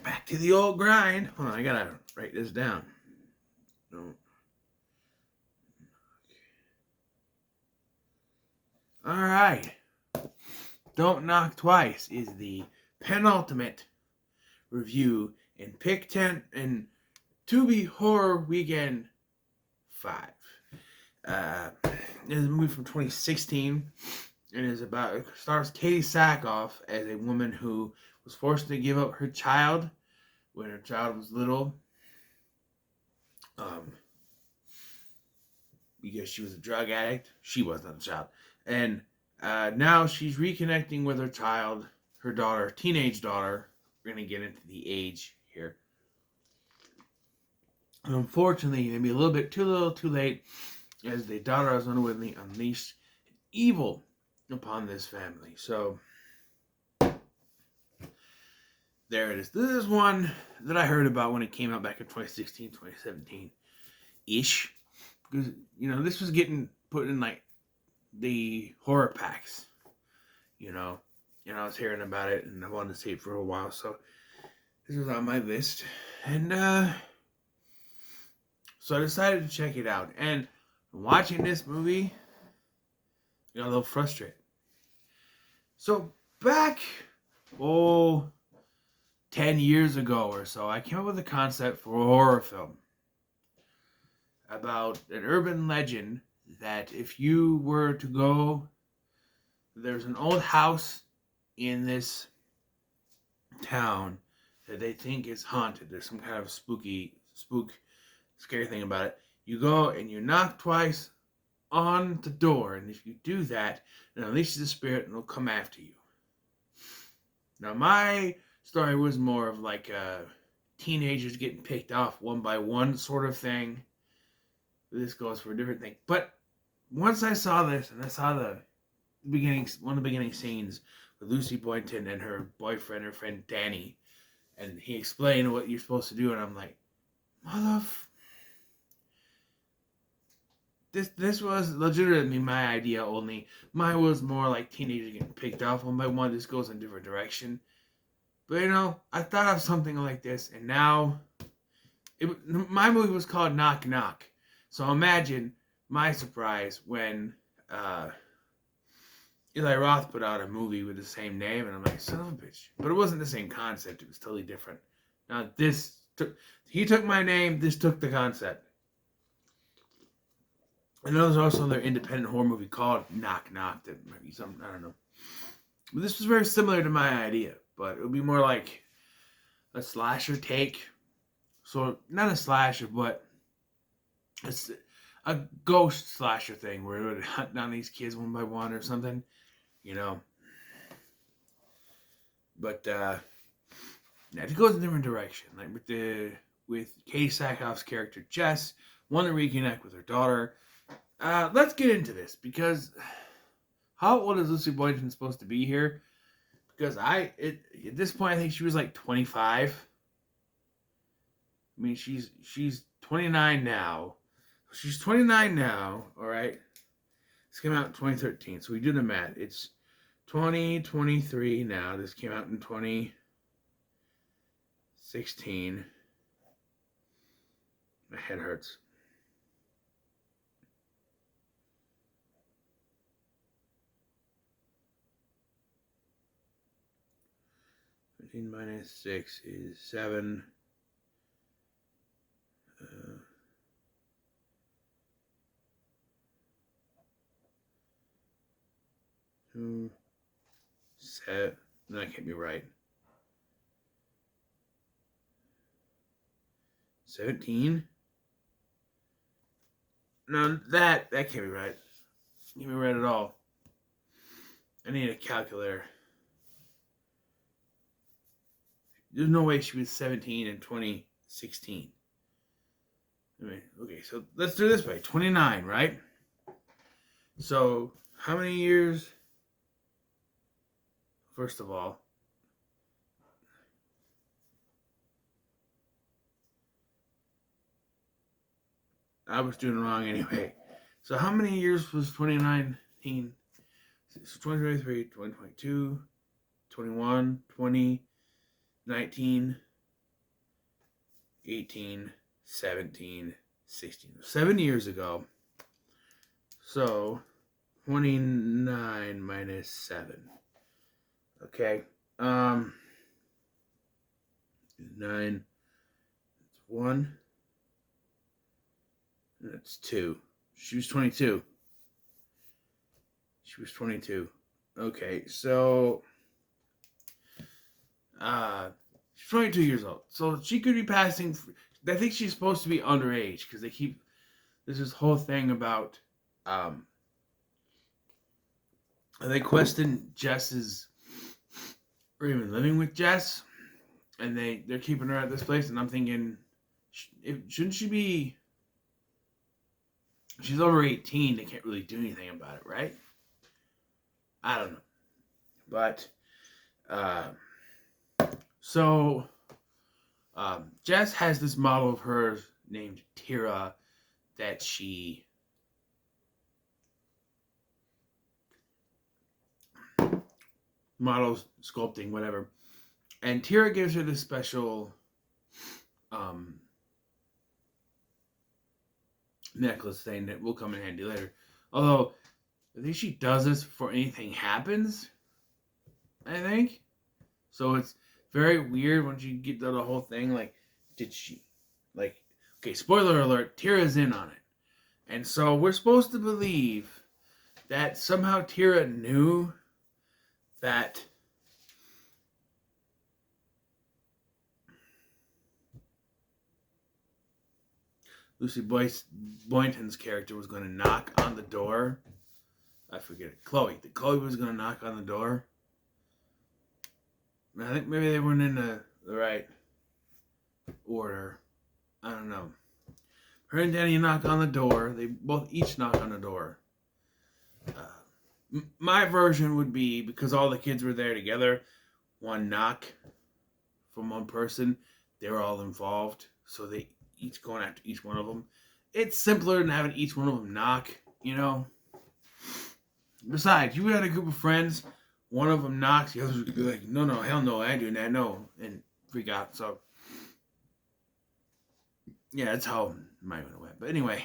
back to the old grind. Hold on, I gotta write this down. No. All right. Don't Knock Twice is the penultimate review in Pick 10 and Tubi Horror Weekend 5. It's a movie from 2016 and is about, it stars Katie Sackhoff as a woman who was forced to give up her child when her child was little, because she was a drug addict. She wasn't a child. And now she's reconnecting with her child, her daughter, teenage daughter. We're going to get into the age here. And unfortunately, maybe a little bit too little too late, as the daughter has unwittingly unleashed evil upon this family. So, there it is. This is one that I heard about when it came out back in 2016, 2017-ish. Because, you know, this was getting put in, like, the horror packs. You know, and I was hearing about it, and I wanted to see it for a while, so this was on my list. And, so I decided to check it out. And watching this movie, I got a little frustrated. So, back, 10 years ago or so, I came up with a concept for a horror film about an urban legend that if you were to go, there's an old house in this town that they think is haunted. There's some kind of scary thing about it. You go and you knock twice on the door, and if you do that, it unleashes the spirit and it'll come after you. Now, my story was more of like teenagers getting picked off one by one sort of thing. This goes for a different thing. But once I saw this, and I saw one of the beginning scenes with Lucy Boynton and her boyfriend, her friend Danny, and he explained what you're supposed to do, and I'm like, This was legitimately my idea only. Mine was more like teenagers getting picked off one by one. This goes in a different direction. But, you know, I thought of something like this, and now my movie was called Knock Knock. So imagine my surprise when Eli Roth put out a movie with the same name, and I'm like, son of a bitch. But it wasn't the same concept. It was totally different. Now, he took my name, this took the concept. And there's also another independent horror movie called Knock Knock that might be something, I don't know. But this was very similar to my idea, but it would be more like a slasher take. So, not a slasher, but it's a ghost slasher thing where it would hunt down these kids one by one or something, you know. But, it goes in a different direction. Like with Katie Sackhoff's character, Jess, wanting to reconnect with her daughter. Let's get into this, because how old is Lucy Boynton supposed to be here? Because at this point, I think she was like 25. I mean, she's 29 now. She's 29 now, all right? This came out in 2013, so we do the math. It's 2023 now. This came out in 2016. My head hurts. 15 minus 6 is 7. 2, 7. No, that can't be right. 17? No, that can't be right. Can't be right at all. I need a calculator. There's no way she was 17 in 2016. Okay, so let's do it this way. 29, right? So, how many years? First of all, I was doing it wrong anyway. So, how many years was 2019? So 2023, 2022, 21, 20, 19, 18, 17, 16. 7 years ago. So 29 minus 7. Okay. 9. That's 1. That's 2. She was 22. She was 22. Okay, so she's 22 years old. So she could be passing. I think she's supposed to be underage because they keep. There's this whole thing about. They question Jess's. Or even living with Jess. And they're keeping her at this place. And I'm thinking. Shouldn't she be. She's over 18. They can't really do anything about it, right? I don't know. But. So, Jess has this model of hers named Tira that she models, sculpting, whatever. And Tira gives her this special necklace thing that will come in handy later. Although, I think she does this before anything happens. I think. So it's very weird once you get to the whole thing. Like, did she, like, okay, spoiler alert, Tira's in on it. And so we're supposed to believe that somehow Tira knew that Lucy Boynton's character was going to knock on the door. I forget it. Chloe. That Chloe was going to knock on the door. I think maybe they weren't in the right order. I don't know. Her and Danny knock on the door. They both each knock on the door. My version would be, because all the kids were there together, one knock from one person. They were all involved. So they each going after each one of them. It's simpler than having each one of them knock, you know. Besides, you had a group of friends. One of them knocks, the others would be like, no, hell no, I ain't doing that, no, and freak out. So, yeah, that's how mine went. But anyway,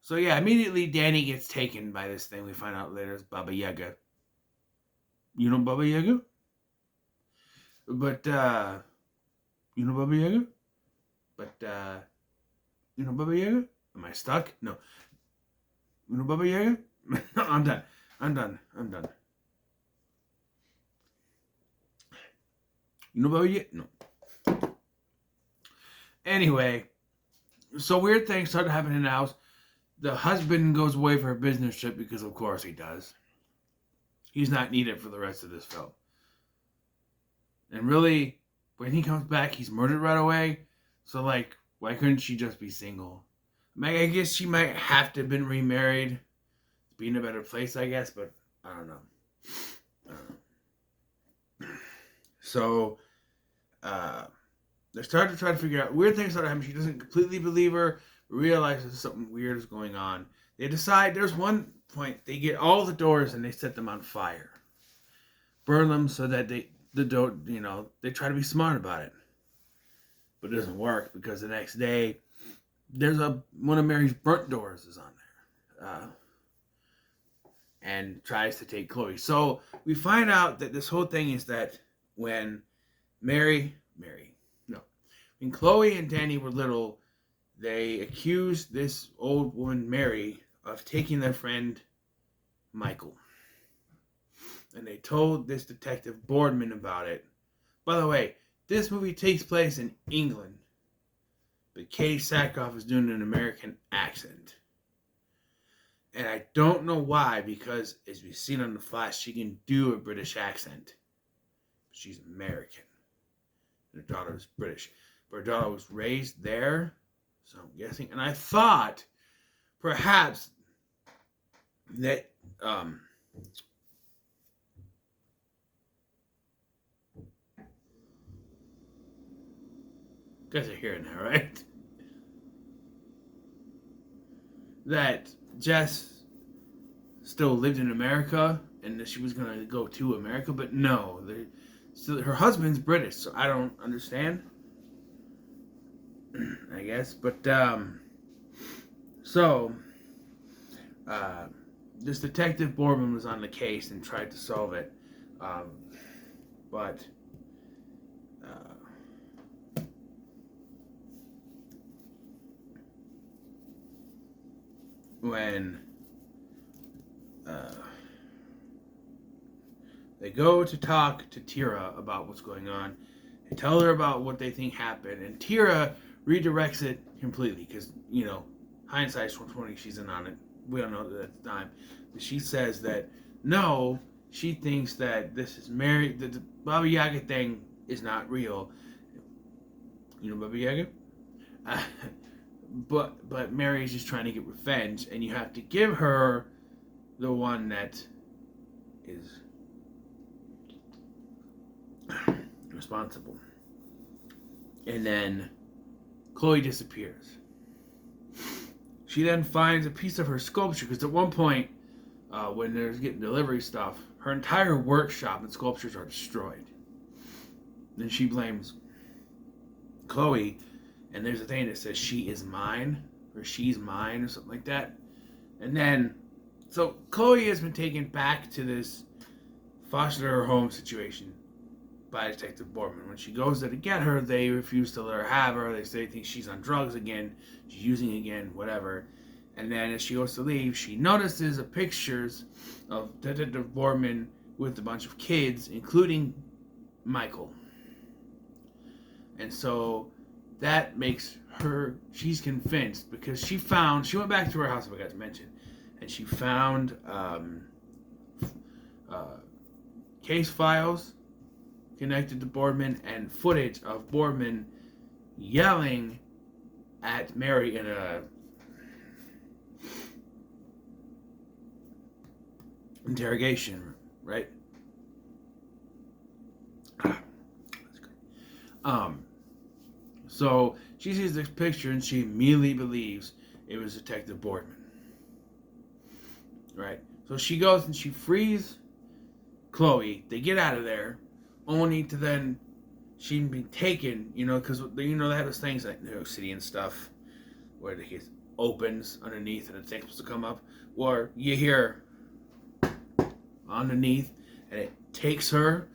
so yeah, immediately Danny gets taken by this thing. We find out later it's Baba Yaga. You know Baba Yaga? But, you know Baba Yaga? But, you know Baba Yaga? Am I stuck? No. You know Baba Yaga? I'm done. You know Baba Yaga? No. Anyway, so weird things started happening in the house. The husband goes away for a business trip because of course he does. He's not needed for the rest of this film. And really, when he comes back, he's murdered right away. So, like, why couldn't she just be single? I guess she might have to have been remarried. Be in a better place, I guess, but I don't know. So, they start to try to figure out weird things that happen. She doesn't completely believe her, realizes something weird is going on. They decide, there's one point, they get all the doors and they set them on fire. Burn them so that they try to be smart about it. But it doesn't work because the next day, there's one of Mary's burnt doors is on there. And tries to take Chloe. So we find out that this whole thing is that when when Chloe and Danny were little, they accused this old woman, Mary, of taking their friend, Michael. And they told this detective Boardman about it. By the way, this movie takes place in England. But Katie Sackhoff is doing an American accent. And I don't know why, because as we've seen on The Flash, she can do a British accent. She's American. And her daughter is British. But her daughter was raised there, so I'm guessing. And I thought, perhaps, that, you guys are hearing that, right? That Jess still lived in America and that she was going to go to America, but no, So her husband's British, so I don't understand. I guess, but so uh, this detective Boardman was on the case and tried to solve it, but when they go to talk to Tira about what's going on, they tell her about what they think happened, and Tira redirects it completely because, hindsight's 2020, she's in on it. We don't know that at the time. But she says that no, she thinks that this is Mary, that the Baba Yaga thing is not real. You know Baba Yaga? But Mary's just trying to get revenge, and you have to give her the one that is responsible. And then Chloe disappears. She then finds a piece of her sculpture, because at one point, when they're getting delivery stuff, her entire workshop and sculptures are destroyed. Then she blames Chloe, and there's a thing that says she is mine, or she's mine, or something like that. And then, so Chloe has been taken back to this foster home situation by Detective Boardman. When she goes there to get her, they refuse to let her have her. They say they think she's on drugs again, she's using again, whatever. And then as she goes to leave, she notices pictures of Detective Boardman with a bunch of kids, including Michael. And so that makes her, she's convinced, because she went back to her house, if I got to mention, and she found case files connected to Boardman and footage of Boardman yelling at Mary in a interrogation room, right? That's great. So she sees this picture and she immediately believes it was Detective Boardman, right? So she goes and she frees Chloe. They get out of there, only to then she be taken, because they have those things like New York City and stuff where the case opens underneath and the thing's supposed to come up, or you hear underneath and it takes her,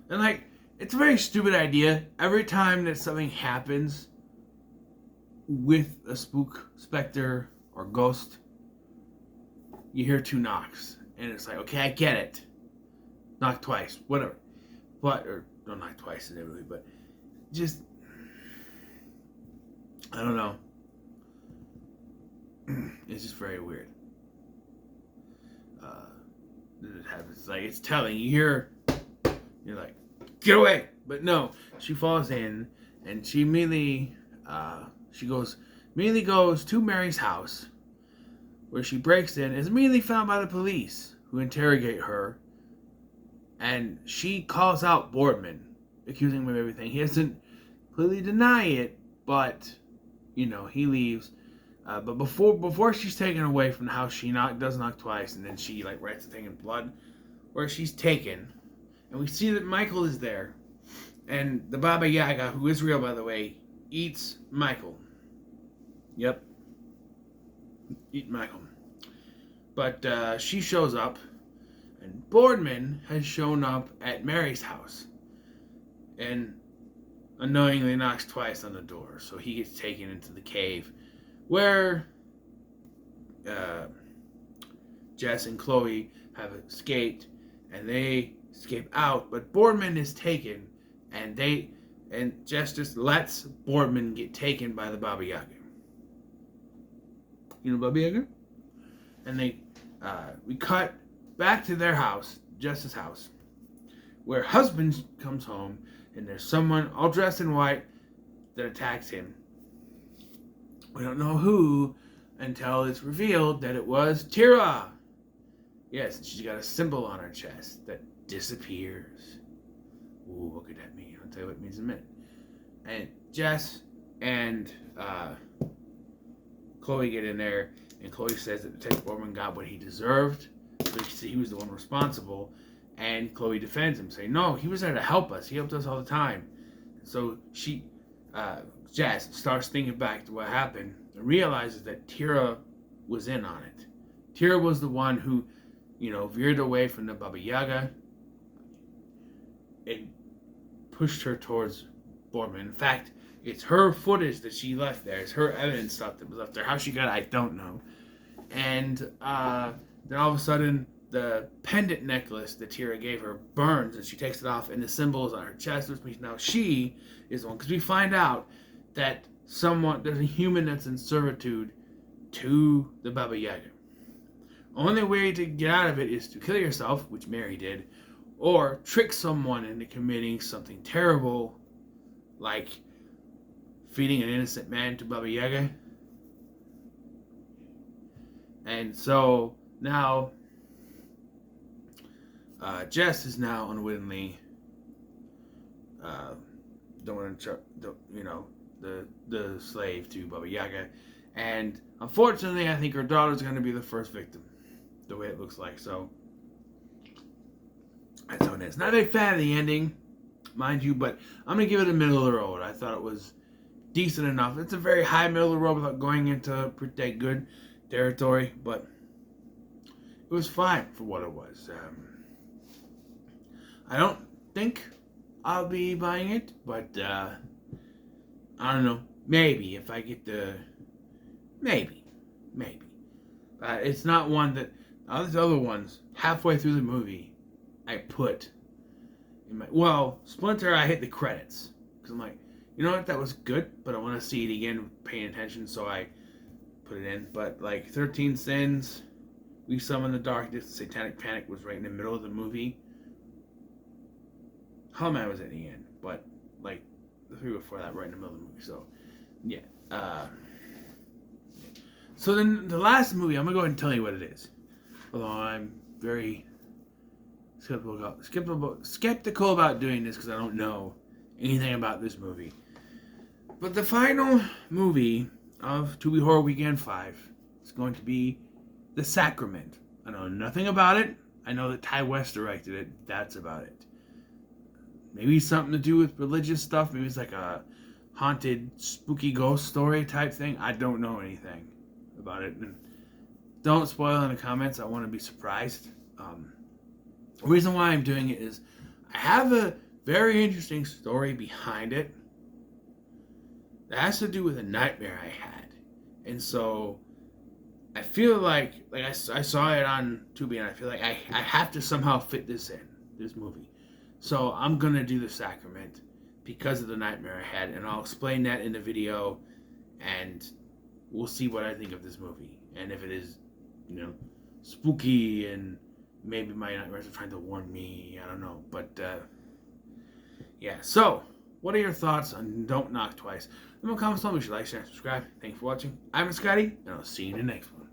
and it's a very stupid idea. Every time that something happens with a spook, specter, or ghost, you hear 2 knocks, and it's like, okay, I get it, knock twice, whatever. Or don't knock twice inevitably, but just, I don't know. It's just very weird. It happens. It's telling you hear, you're like, get away! But no, she falls in, and she immediately goes to Mary's house, where she breaks in, is immediately found by the police, who interrogate her. And she calls out Boardman, accusing him of everything. He doesn't completely deny it, but, he leaves. But before she's taken away from the house, she does knock twice, and then she, writes the thing in blood, where she's taken. And we see that Michael is there. And the Baba Yaga, who is real, by the way, eats Michael. Yep. Eat Michael. But she shows up. And Boardman has shown up at Mary's house and unknowingly knocks twice on the door. So he gets taken into the cave where Jess and Chloe have escaped, and they escape out. But Boardman is taken, and Jess just lets Boardman get taken by the Baba Yaga. You know Baba Yaga? And we cut back to their house, Jess's house, where husband comes home, and there's someone all dressed in white that attacks him. We don't know who until it's revealed that it was Tira. Yes, and she's got a symbol on her chest that disappears. Ooh, what could that mean? I'll tell you what it means in a minute. And Jess and Chloe get in there, and Chloe says that Detective Boardman got what he deserved. So he was the one responsible, And Chloe defends him, saying, "No, he was there to help us. He helped us all the time." So Jess starts thinking back to what happened and realizes that Tira was in on it. Tira was the one who, veered away from the Baba Yaga and pushed her towards Boardman. In fact, it's her footage that she left there. It's her evidence stuff that was left there. How she got it, I don't know. And then all of a sudden, the pendant necklace that Tira gave her burns, and she takes it off, and the symbol is on her chest, which means now she is the one. Because we find out that there's a human that's in servitude to the Baba Yaga. Only way to get out of it is to kill yourself, which Mary did, or trick someone into committing something terrible, like feeding an innocent man to Baba Yaga. And so now Jess is now unwittingly the slave to Baba Yaga, and unfortunately, I think her daughter's going to be the first victim, the way it looks like. So that's how it is. Not a big fan of the ending, mind you, but I'm going to give it a middle of the road. I thought it was decent enough. It's a very high middle of the road without going into pretty good territory, but it was fine for what it was. I don't think I'll be buying it, but I don't know. Maybe if I get maybe. It's not one that all these other ones. Halfway through the movie, I put in my Splinter. I hit the credits because I'm like, you know what, that was good, but I want to see it again, paying attention, so I put it in. But like 13 Sins, We Summon the Darkness, Satanic Panic was right in the middle of the movie. Hollow Man was at the end, but like the three before that, right in the middle of the movie. So yeah. So then the last movie, I'm gonna go ahead and tell you what it is. Although I'm very skeptical about doing this because I don't know anything about this movie. But the final movie of Tubi Horror Weekend 5 is going to be The Sacrament. I know nothing about it. I know that Ty West directed it. That's about it. Maybe something to do with religious stuff. Maybe it's like a haunted, spooky ghost story type thing. I don't know anything about it. And don't spoil in the comments. I want to be surprised. The reason why I'm doing it is I have a very interesting story behind it that has to do with a nightmare I had. And so I feel like I saw it on Tubi, and I feel like I have to somehow fit this movie. So I'm going to do The Sacrament because of the nightmare I had, and I'll explain that in the video, and we'll see what I think of this movie. And if it is, spooky, and maybe my nightmares are trying to warn me, I don't know. But, yeah. So, what are your thoughts on Don't Knock Twice? Leave a comment below. Make sure you like, share, and subscribe. Thanks for watching. I'm Scotty, and I'll see you in the next one.